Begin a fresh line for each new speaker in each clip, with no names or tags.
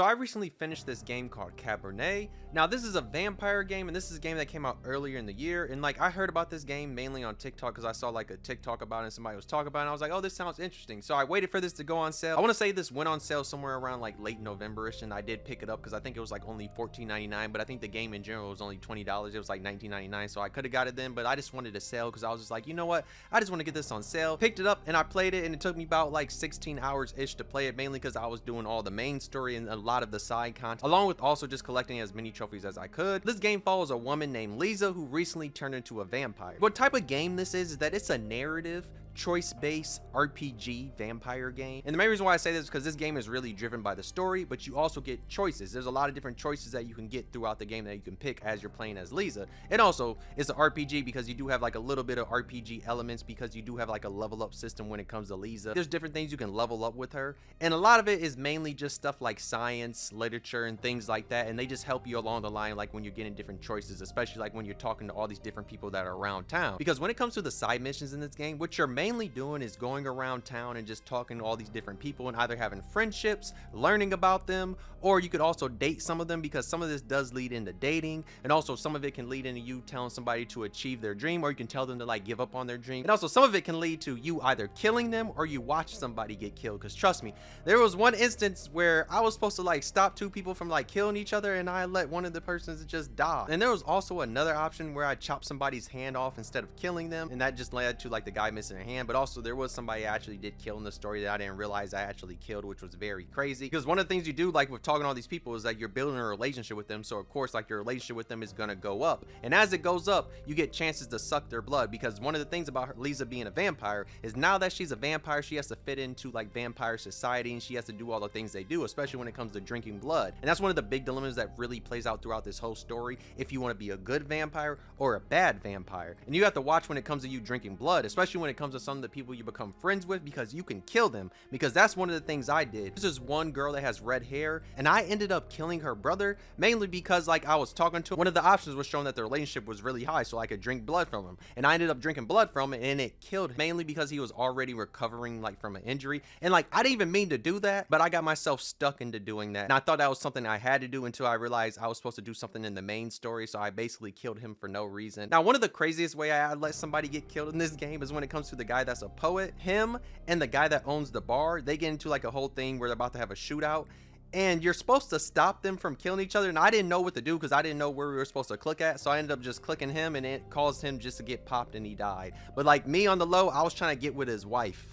So I recently finished this game called Cabernet. Now this is a vampire game, and this is a game that came out earlier in the year, and like I heard about this game mainly on TikTok because I saw like a TikTok about it and somebody was talking about it, and I was like, oh, this sounds interesting. So I waited for this to go on sale. I want to say this went on sale somewhere around like late November-ish, and I did pick it up because I think it was like only $14.99, but I think the game in general was only $20. It was like $19.99, so I could have got it then, but I just wanted to sell because I was just like, you know what, I just want to get this on sale. Picked it up and I played it, and it took me about like 16 hours ish to play it, mainly because I was doing all the main story and a lot of the side content, along with also just collecting as many trophies as I could. This game follows a woman named Lisa who recently turned into a vampire. What type of game this is that it's a narrative choice-based RPG vampire game, and the main reason why I say this is because this game is really driven by the story, but you also get choices. There's a lot of different choices that you can get throughout the game that you can pick as you're playing as Lisa. And also it's an RPG because you do have like a little bit of RPG elements, because you do have like a level up system when it comes to Lisa. There's different things you can level up with her, and a lot of it is mainly just stuff like science, literature, and things like that, and they just help you along the line, like when you're getting different choices, especially like when you're talking to all these different people that are around town. Because when it comes to the side missions in this game, what you're mainly doing is going around town and just talking to all these different people and either having friendships, learning about them, or you could also date some of them, because some of this does lead into dating, and also some of it can lead into you telling somebody to achieve their dream, or you can tell them to like give up on their dream. And also some of it can lead to you either killing them or you watch somebody get killed, because trust me, there was one instance where I was supposed to like stop two people from like killing each other, and I let one of the persons just die. And there was also another option where I chopped somebody's hand off instead of killing them, and that just led to like the guy missing a hand. But also there was somebody I actually did kill in the story that I didn't realize I actually killed, which was very crazy, because one of the things you do like with talking to all these people is that you're building a relationship with them. So of course like your relationship with them is gonna go up, and as it goes up you get chances to suck their blood, because one of the things about her, Lisa being a vampire, is now that she's a vampire she has to fit into like vampire society, and she has to do all the things they do, especially when it comes to drinking blood. And that's one of the big dilemmas that really plays out throughout this whole story, if you want to be a good vampire or a bad vampire. And you have to watch when it comes to you drinking blood, especially when it comes to some of the people you become friends with, because you can kill them, because that's one of the things I did. This is one girl that has red hair, and I ended up killing her brother mainly because like I was talking to him. One of the options was showing that their relationship was really high, so I could drink blood from him, and I ended up drinking blood from him, and it killed him, mainly because he was already recovering like from an injury. And like I didn't even mean to do that, but I got myself stuck into doing that, and I thought that was something I had to do until I realized I was supposed to do something in the main story. So I basically killed him for no reason. Now one of the craziest way I let somebody get killed in this game is when it comes to the guy that's a poet. Him and the guy that owns the bar, they get into like a whole thing where they're about to have a shootout, and you're supposed to stop them from killing each other, and I didn't know what to do because I didn't know where we were supposed to click at, so I ended up just clicking him, and it caused him just to get popped and he died. But like me on the low, I was trying to get with his wife,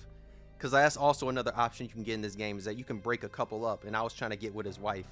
because that's also another option you can get in this game, is that you can break a couple up, and I was trying to get with his wife.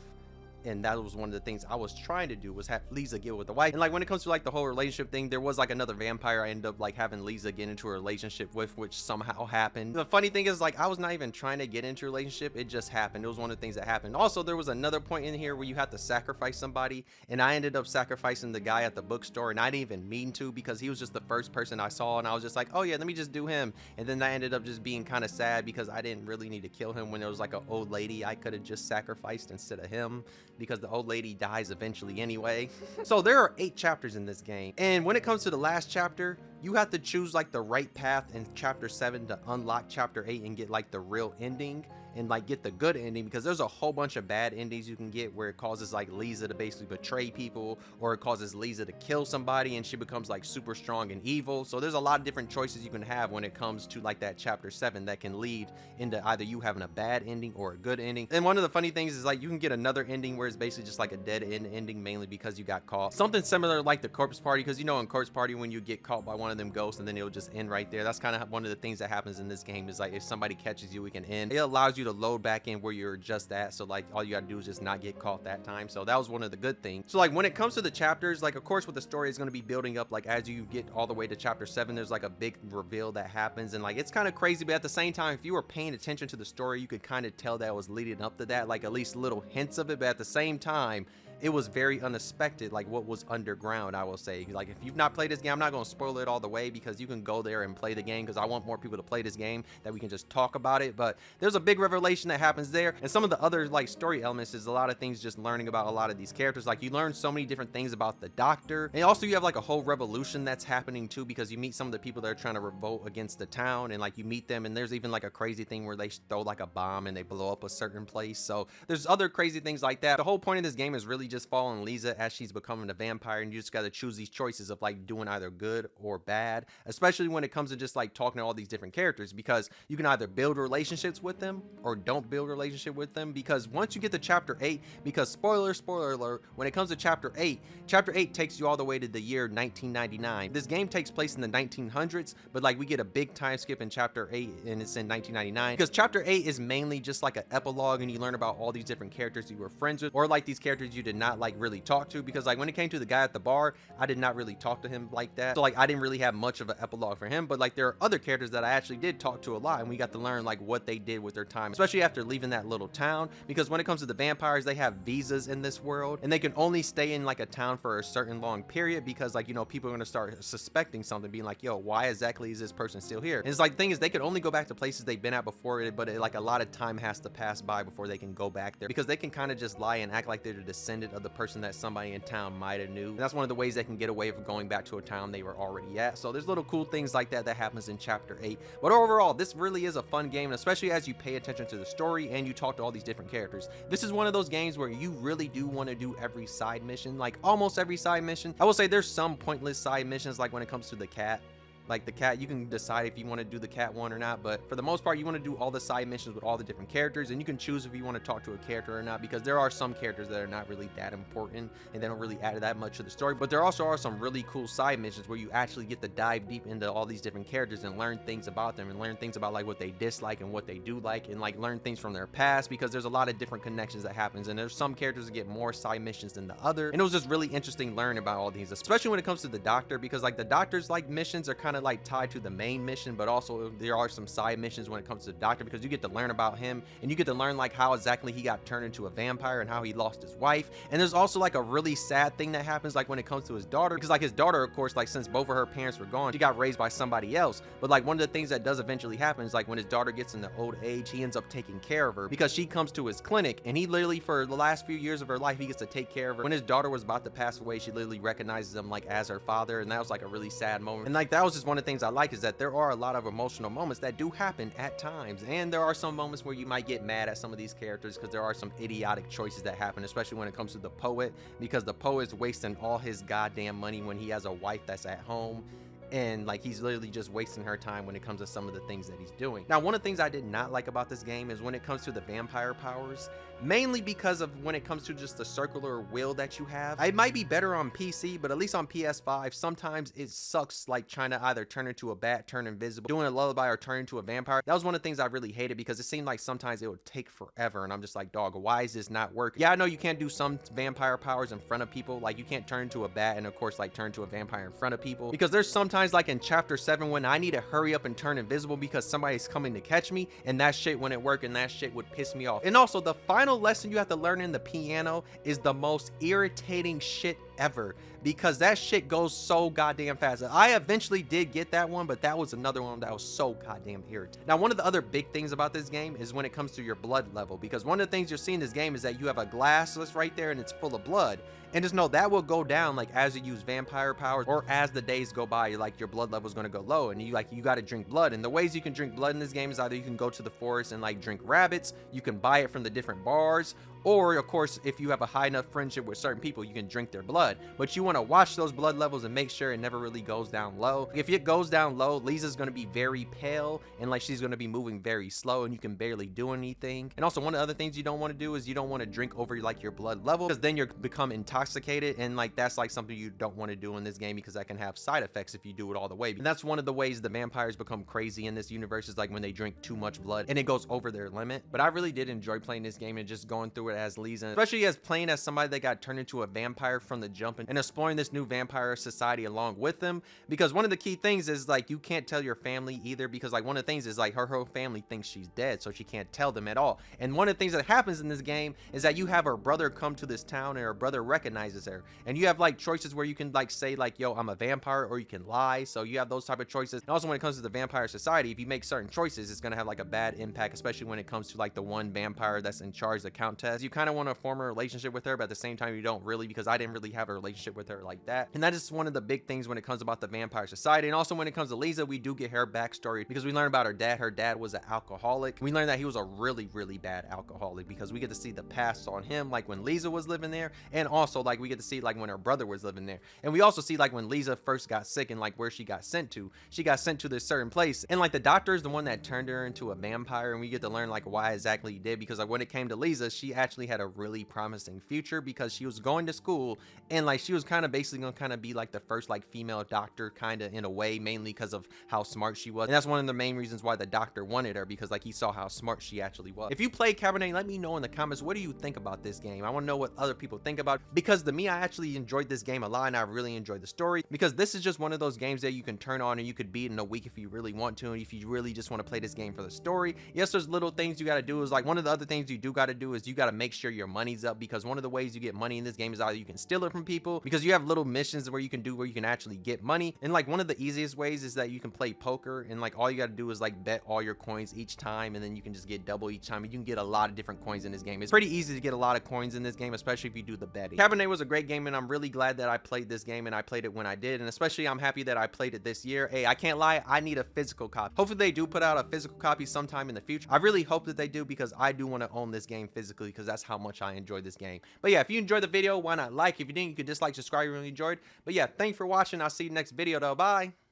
And that was one of the things I was trying to do, was have Lisa get with the wife. And like when it comes to like the whole relationship thing, there was like another vampire I ended up like having Lisa get into a relationship with, which somehow happened. The funny thing is like I was not even trying to get into a relationship, it just happened. It was one of the things that happened. Also there was another point in here where you have to sacrifice somebody, and I ended up sacrificing the guy at the bookstore, and I didn't even mean to, because he was just the first person I saw, and I was just like, oh yeah, let me just do him. And then I ended up just being kind of sad because I didn't really need to kill him when there was like an old lady I could have just sacrificed instead of him, because the old lady dies eventually anyway. So there are 8 chapters in this game, and when it comes to the last chapter, you have to choose like the right path in chapter 7 to unlock chapter 8 and get like the real ending, and like get the good ending, because there's a whole bunch of bad endings you can get where it causes like Lisa to basically betray people, or it causes Lisa to kill somebody and she becomes like super strong and evil. So there's a lot of different choices you can have when it comes to like that chapter 7 that can lead into either you having a bad ending or a good ending. And one of the funny things is like you can get another ending where it's basically just like a dead end ending, mainly because you got caught. Something similar like the corpse party, because you know in corpse party when you get caught by one of them ghosts and then it'll just end right there. That's kind of one of the things that happens in this game, is like if somebody catches you, it can end. It allows you to load back in where you're just at, so like all you gotta do is just not get caught that time. So that was one of the good things. So like when it comes to the chapters, like of course with the story is going to be building up, like as you get all the way to chapter 7 there's like a big reveal that happens, and like it's kind of crazy, but at the same time if you were paying attention to the story you could kind of tell that it was leading up to that, like at least little hints of it. But at the same time it was very unexpected, like what was underground, I will say. Like if you've not played this game, I'm not going to spoil it all the way because you can go there and play the game, because I want more people to play this game that we can just talk about it. But there's a big revelation that happens there, and some of the other like story elements is a lot of things just learning about a lot of these characters. Like you learn so many different things about the doctor, and also you have like a whole revolution that's happening too, because you meet some of the people that are trying to revolt against the town, and like you meet them, and there's even like a crazy thing where they throw like a bomb and they blow up a certain place. So there's other crazy things like that. The whole point of this game is really just following Lisa as she's becoming a vampire, and you just got to choose these choices of like doing either good or bad, especially when it comes to just like talking to all these different characters, because you can either build relationships with them or don't build relationship with them. Because once you get to chapter 8, because spoiler alert, when it comes to chapter 8 takes you all the way to the year 1999. This game takes place in the 1900s, but like we get a big time skip in chapter 8 and it's in 1999, because chapter 8 is mainly just like an epilogue, and you learn about all these different characters you were friends with, or like these characters you did not like really talk to, because like when it came to the guy at the bar, I did not really talk to him like that, so like I didn't really have much of an epilogue for him. But like there are other characters that I actually did talk to a lot, and we got to learn like what they did with their time, especially after leaving that little town, because when it comes to the vampires, they have visas in this world, and they can only stay in like a town for a certain long period, because like, you know, people are going to start suspecting something, being like, yo, why exactly is this person still here? And it's like, the thing is, they could only go back to places they've been at before, but like a lot of time has to pass by before they can go back there, because they can kind of just lie and act like they're the descendant of the person that somebody in town might have knew. And that's one of the ways they can get away from going back to a town they were already at. So there's little cool things like that that happens in chapter 8. But overall, this really is a fun game, and especially as you pay attention to the story and you talk to all these different characters. This is one of those games where you really do want to do every side mission, like almost every side mission. I will say there's some pointless side missions, like when it comes to the cat. Like the cat, you can decide if you want to do the cat one or not, but for the most part, you want to do all the side missions with all the different characters, and you can choose if you want to talk to a character or not, because there are some characters that are not really that important and they don't really add that much to the story. But there also are some really cool side missions where you actually get to dive deep into all these different characters and learn things about them, and learn things about like what they dislike and what they do like, and like learn things from their past, because there's a lot of different connections that happens, and there's some characters that get more side missions than the other. And it was just really interesting learning about all these, especially when it comes to the doctor, because like the doctor's like missions are kind of like tied to the main mission, but also there are some side missions when it comes to the doctor, because you get to learn about him, and you get to learn like how exactly he got turned into a vampire and how he lost his wife. And there's also like a really sad thing that happens like when it comes to his daughter, because like his daughter, of course, like since both of her parents were gone, she got raised by somebody else. But like one of the things that does eventually happen is like when his daughter gets into old age, he ends up taking care of her, because she comes to his clinic, and he literally for the last few years of her life, he gets to take care of her. When his daughter was about to pass away, she literally recognizes him like as her father, and that was like a really sad moment. And like that was just one of the things I like, is that there are a lot of emotional moments that do happen at times, and there are some moments where you might get mad at some of these characters because there are some idiotic choices that happen, especially when it comes to the poet, because the poet's wasting all his goddamn money when he has a wife that's at home, and like he's literally just wasting her time when it comes to some of the things that he's doing. Now, one of the things I did not like about this game is when it comes to the vampire powers, mainly because of when it comes to just the circular wheel that you have. It might be better on PC, but at least on PS5, sometimes it sucks like trying to either turn into a bat, turn invisible, doing a lullaby, or turn into a vampire. That was one of the things I really hated, because it seemed like sometimes it would take forever, and I'm just like, dog, why is this not working? Yeah, I know you can't do some vampire powers in front of people, like you can't turn into a bat and of course like turn to a vampire in front of people, because there's sometimes like in chapter 7 when I need to hurry up and turn invisible because somebody's coming to catch me, and that shit wouldn't work, and that shit would piss me off. And also the final lesson you have to learn in the piano is the most irritating shit ever, because that shit goes so goddamn fast. I eventually did get that one, but that was another one that was so goddamn irritating. Now, one of the other big things about this game is when it comes to your blood level, because one of the things you're seeing in this game is that you have a glass that's right there and it's full of blood, and just know that will go down like as you use vampire powers, or as the days go by, like your blood level is going to go low, and you got to drink blood. And the ways you can drink blood in this game is either you can go to the forest and like drink rabbits, you can buy it from the different bars, or of course if you have a high enough friendship with certain people, you can drink their blood. But you want to watch those blood levels and make sure it never really goes down low. If it goes down low, Lisa's going to be very pale, and like she's going to be moving very slow, and you can barely do anything. And also one of the other things you don't want to do is you don't want to drink over like your blood level, because then you become intoxicated, and like that's like something you don't want to do in this game, because that can have side effects if you do it all the way. And that's one of the ways the vampires become crazy in this universe, is like when they drink too much blood and it goes over their limit. But I really did enjoy playing this game and just going through it as Lisa, especially as playing as somebody that got turned into a vampire from the jump and exploring this new vampire society along with them. Because one of the key things is like you can't tell your family either, because like one of the things is like her whole family thinks she's dead, so she can't tell them at all. And one of the things that happens in this game is that you have her brother come to this town and her brother recognizes her, and you have like choices where you can like say like, yo, I'm a vampire, or you can lie. So you have those type of choices. And also when it comes to the vampire society, if you make certain choices, it's gonna have like a bad impact, especially when it comes to like the one vampire that's in charge, the countess. You kind of want to form a relationship with her, but at the same time you don't really, because I didn't really have a relationship with her like that. And that is one of the big things when it comes about the vampire society. And also when it comes to Lisa, we do get her backstory, because we learn about her dad. Her dad was an alcoholic. We learned that he was a really bad alcoholic, because we get to see the past on him, like when Lisa was living there, and also like we get to see like when her brother was living there. And we also see like when Lisa first got sick and like where she got sent to. She got sent to this certain place, and like the doctor is the one that turned her into a vampire, and we get to learn like why exactly he did. Because like when it came to Lisa, she actually had a really promising future, because she was going to school, and like she was kind of basically gonna kind of be like the first like female doctor, kind of in a way, mainly because of how smart she was. And that's one of the main reasons why the doctor wanted her, because like he saw how smart she actually was. If you played Cabernet, let me know in the comments, what do you think about this game? I want to know what other people think about it, because to me, I actually enjoyed this game a lot, and I really enjoyed the story, because this is just one of those games that you can turn on and you could beat in a week if you really want to, and if you really just want to play this game for the story. Yes, there's little things you got to do. Is like one of the other things you do got to do is you got to make sure your money's up, because one of the ways you get money in this game is either you can steal it from people, because you have little missions where you can do where you can actually get money. And like one of the easiest ways is that you can play poker, and like all you got to do is like bet all your coins each time, and then you can just get double each time, and you can get a lot of different coins in this game. It's pretty easy to get a lot of coins in this game, especially if you do the betting. Cabernet was a great game, and I'm really glad that I played this game, and I played it when I did, and especially I'm happy that I played it this year. Hey, I can't lie, I need a physical copy. Hopefully they do put out a physical copy sometime in the future. I really hope that they do, because I do want to own this game physically, because that's how much I enjoy this game. But yeah, if you enjoyed the video, why not like? If you didn't, you could dislike, subscribe if you really enjoyed. But yeah, thanks for watching. I'll see you next video though. Bye.